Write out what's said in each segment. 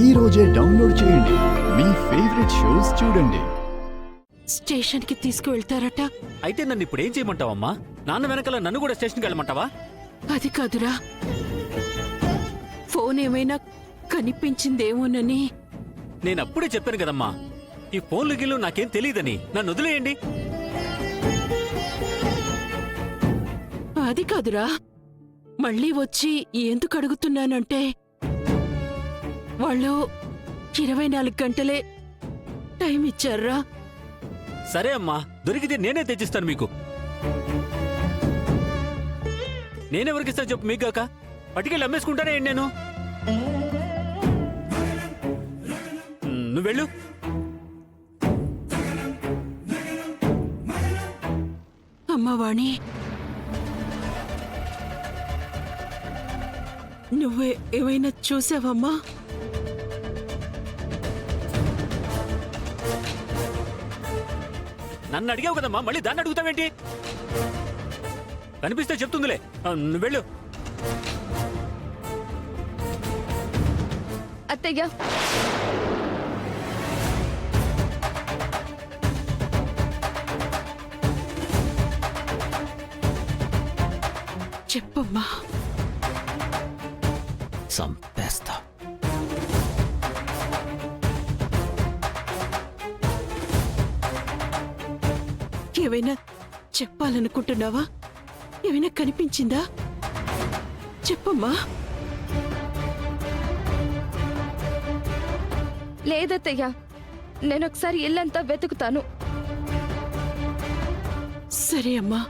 ఈ రోజే డౌన్లోడ్ చేయండి. మీ ఫేవరెట్ షోస్ చూడండి. స్టేషన్ కి తీసుకువెళ్తారట. అయితే నన్ను ఇప్పుడు ఏం చేయమంటావమ్మా? నాన్న వెనకాల నన్ను కూడా స్టేషన్కి వెళ్ళమంటావా? అది కాదురా, ఫోన్ ఏమైనా కనిపించిందేమోనని. నేను అప్పుడే చెప్పాను కదమ్మా, ఈ ఫోన్లు గిల్లు నాకేం తెలియదని. నన్ను వదిలేయండి. అది కాదురా, మళ్ళీ వచ్చి ఎందుకు అడుగుతున్నానంటే వాళ్ళు 24 గంటలే టైం ఇచ్చారా. సరే అమ్మా, దొరికితే నేనే తెచ్చిస్తాను మీకు. నేనెవరికిస్తాను చెప్పు? మీకు కాక పట్టుకెళ్ళి అమ్మేసుకుంటానే నేను. నువ్వు వెళ్ళు. అమ్మవాణి, నువ్వే ఏమైనా చూసావమ్మా? నన్ను అడిగావు కదమ్మా, మళ్ళీ దాన్ని అడుగుతావేంటి? కనిపిస్తే చెప్తుందిలే. నువ్వు వెళ్ళు. అత్తయ్య, చెప్పమ్మా. సంపేస్తా. ఏమైనా చెప్పాలనుకుంటున్నావా? ఏమైనా కనిపించిందా? చెప్పమ్మా. లేదత్తయ్య, నేనొకసారి ఇల్లంతా వెతుకుతాను. సరే అమ్మా.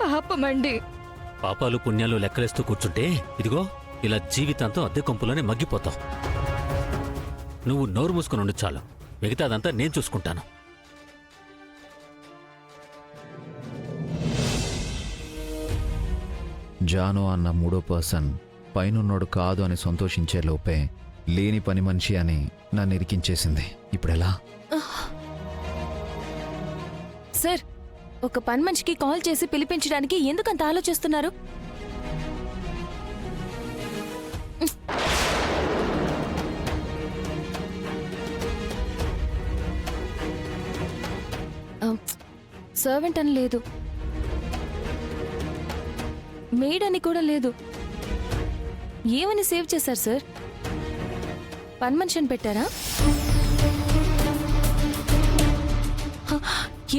పాపమండి. పాపాలు పుణ్యాలు లెక్కలేస్తూ కూర్చుంటే ఇదిగో ఇలా జీవితాంతం అద్దె కొంపులోనే మగ్గిపోతావు. నువ్వు నోరు మూసుకుని ఉండు చాలు, మిగతాదంతా నేను చూసుకుంటాను. జాను అన్న మూడో పర్సన్ పైనున్నోడు కాదు అని సంతోషించే లోపే లేని పని మనిషి అని నన్ను ఇరికించేసింది. ఇప్పుడెలా? సార్, ఒక పని మనిషికి కాల్ చేసి పిలిపించడానికి ఎందుకంత ఆలోచిస్తున్నారు? సర్వెంట్ అని లేదు, మెయిడ్ అని కూడా లేదు. ఏమని సేవ్ చేశారు సార్? పని మనిషి అని పెట్టారా?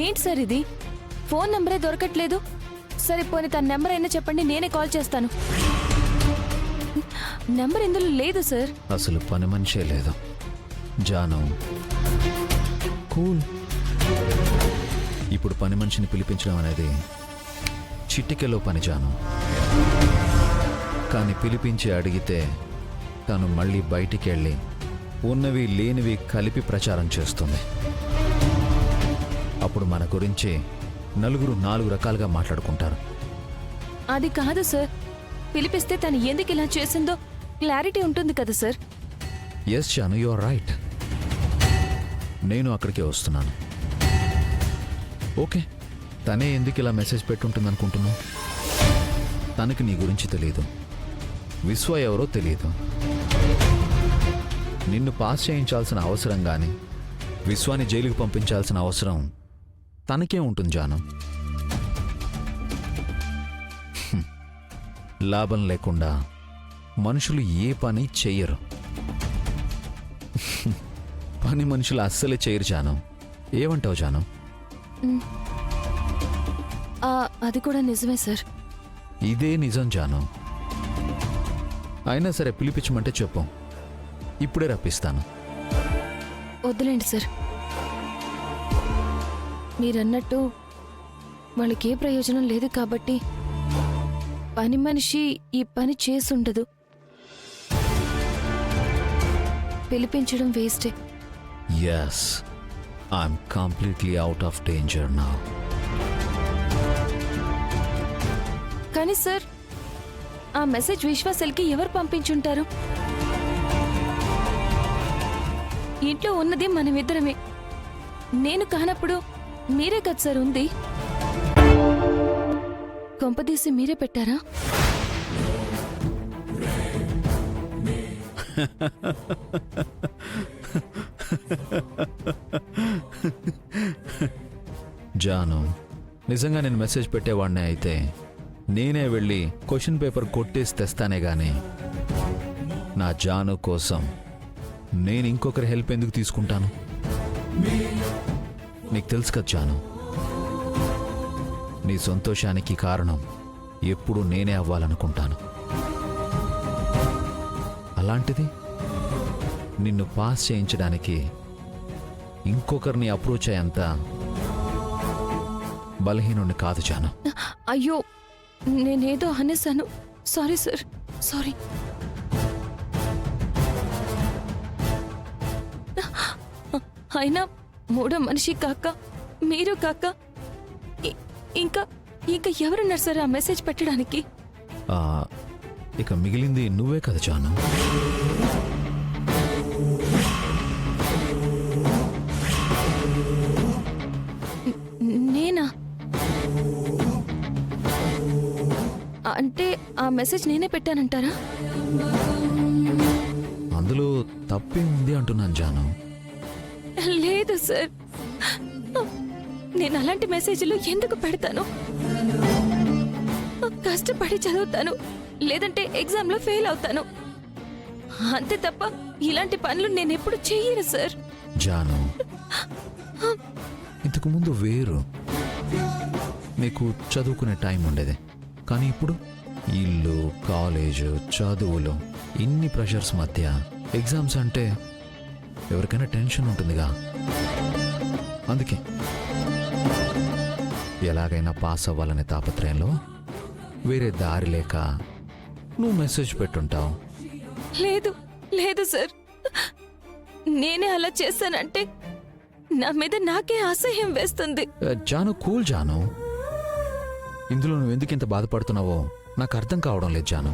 ఏంటి సార్ ఇది? ఫోన్ నెంబరే దొరకట్లేదు. సరే పోనీ తన నెంబర్ అయినా చెప్పండి, నేనే కాల్ చేస్తాను. నెంబర్ ఇందులో లేదు సార్. అసలు పని మనిషే లేదు. జాను కూల్. ఇప్పుడు పని మనిషిని పిలిపించడం అనేది చిటికెలో పని జాను. కానీ పిలిపించి అడిగితే తను మళ్ళీ బయటికి వెళ్ళి ఉన్నవి లేనివి కలిపి ప్రచారం చేస్తుంది. అప్పుడు మన గురించి నలుగురు 4 రకాలుగా మాట్లాడుకుంటారు. అది కాదు సార్, పిలిపిస్తే తను ఎందుకు ఇలా చేసిందో క్లారిటీ ఉంటుంది కదా sir. Yes Janu, you are right. నేను అక్కడికే వస్తున్నాను. ఓకే, తనే ఎందుకు ఇలా మెసేజ్ పెట్టుంటుంది అనుకుంటున్నావు? తనకి నీ గురించి తెలియదు, విశ్వ ఎవరో తెలియదు. నిన్ను పాస్ చేయించాల్సిన అవసరం కానీ విశ్వాన్ని జైలుకి పంపించాల్సిన అవసరం తనకే ఉంటుంది జాను. లాభం లేకుండా మనుషులు ఏ పని చెయ్యరు. పని మనుషులు అస్సలే చేయరు జాను. ఏమంటావు జాను? అది కూడా నిజమే సార్. ఇదే నిజం జాను. అయినా సరే పిలిపించమంటే చెప్పు, ఇప్పుడే రప్పిస్తాను. వద్దులేండి సార్, మీరన్నట్టు వాళ్ళకి ఏ ప్రయోజనం లేదు కాబట్టి పని మనిషి ఈ పని చేసుండదు. పిలిపించడం వేస్టే. Yes, I'm completely out of danger now. కానీ సార్, ఆ మెసేజ్ విశ్వాసల్కి ఎవరు పంపించుంటారు? ఇంట్లో ఉన్నది మనమిద్దరమే. నేను కానప్పుడు మీరే కదా సార్ ఉంది. కొంపదీసి మీరే పెట్టారా? జాను, నిజంగా నేను మెసేజ్ పెట్టేవాడినే అయితే నేనే వెళ్ళి క్వశ్చన్ పేపర్ కొట్టేసి తెస్తానే గాని నా జాను కోసం నేను ఇంకొకరి హెల్ప్ ఎందుకు తీసుకుంటాను? నీకు తెలుసు కదా జాను, నీ సంతోషానికి కారణం ఎప్పుడూ నేనే అవ్వాలనుకుంటాను. అలాంటిది నిన్ను పాస్ చేయించడానికి ఇంకొకరిని అప్రోచ్ అయ్యేంత బలహీనుణ్ణి కాదు జాను. అయ్యో, నేనేదో అనేసాను. Sorry sir, sorry. అయినా మూడో మనిషి కాక, మీరు కాక ఇంకా ఇంకా ఎవరున్నారు సార్ ఆ మెసేజ్ పెట్టడానికి? ఆ, ఇక మిగిలింది నువ్వే కదా జాను. నేనా? అంటే ఆ మెసేజ్ నేనే పెట్టానంటారా? అందులో తప్పే ఉంది అంటున్నాను జాను. లేదు సార్, నేను అలాంటి మెసేజ్లు ఎందుకు పెడతాను? కష్టపడి చదువుతాను, లేదంటే ఎగ్జామ్లో ఫెయిల్ అవుతాను, అంతే తప్ప ఇలాంటి పనులు నేను ఎప్పుడు చెయ్యను సార్. జాను, ఇంతకు ముందు వేరు, నీకు చదువుకునే టైం ఉండేది. కానీ ఇప్పుడు ఇల్లు, కాలేజు, చదువులు, ఇన్ని ప్రెషర్స్ మధ్య ఎగ్జామ్స్ అంటే ఎవరికైనా టెన్షన్ ఉంటుందిగా. అందుకే ఎలాగైనా పాస్ అవ్వాలనే తాపత్రయంలో వేరే దారి లేక నువ్వు మెసేజ్ పెట్టుంటావు. లేదు లేదు సార్, నేనే అలా చేశానంటే నా మీద నాకే అసహ్యం వేస్తుంది. జాను, కూల్ జాను. ఇందులో నువ్వు ఎందుకు ఇంత బాధపడుతున్నావో నాకు అర్థం కావడం లేదు జాను.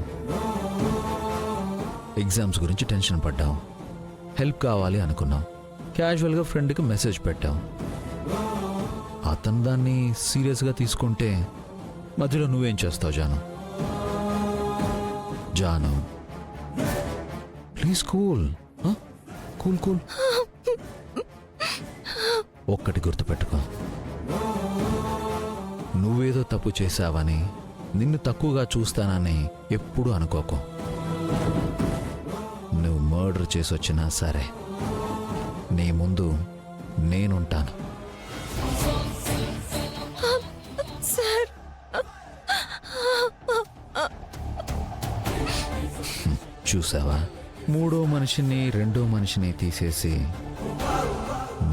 ఎగ్జామ్స్ గురించి టెన్షన్ పడ్డావు, హెల్ప్ కావాలి అనుకున్నావు, క్యాజువల్గా ఫ్రెండ్కి మెసేజ్ పెట్టావు. అతను దాన్ని సీరియస్గా తీసుకుంటే మధ్యలో నువ్వేం చేస్తావు Janu? Janu, please cool, cool cool. ఒక్కటి గుర్తుపెట్టుకో, నువ్వేదో తప్పు చేశావని, నిన్ను తక్కువగా చూస్తానని ఎప్పుడూ అనుకోకు. నువ్వు మర్డర్ చేసి వచ్చినా సరే నీ ముందు నేనుంటాను. సార్, చూసావా, మూడో మనిషిని రెండో మనిషిని తీసేసి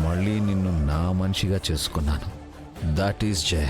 మళ్ళీ నిన్ను నా మనిషిగా చేసుకున్నాను. దట్ ఈస్ జై.